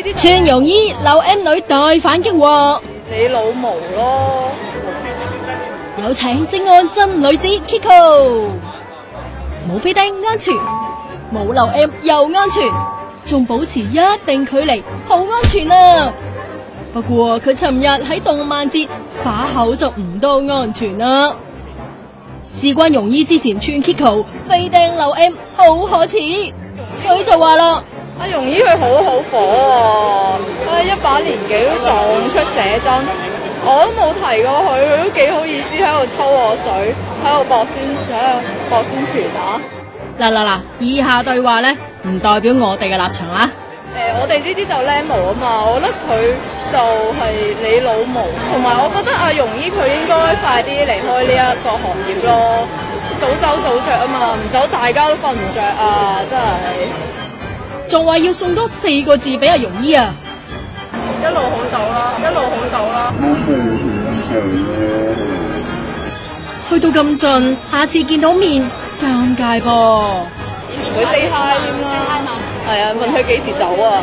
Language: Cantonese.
啲穿泳衣留 M 女大反擊話：你老毛咯！有請正案真女子 Kiko， 冇飛釘安全，冇留 M 又安全，仲保持一定距離，好安全啊！不過佢尋日喺動漫節把口就唔多安全啦。事關泳衣之前穿 Kiko 飛釘留 M 好可恥，佢就話啦：阿容姨佢好火喎，一把年紀都撞出寫真，我都冇提過佢，佢都幾好意思喺度抽我水，喺度博宣傳啊！嗱，以下對話咧唔代表我哋嘅立場啊！我哋呢啲就靚模啊嘛，我覺得佢就係你老毛，同埋我覺得阿容姨佢應該快啲離開呢一個行業咯，早走早着啊嘛，唔走大家都瞓唔着啊，真係。仲話要送多4個字俾阿容姨啊！一路好走啦，一路好走啦。去到咁盡，下次見到面尷尬噃。唔會 say hi 添啦。係啊，問佢幾時走啊？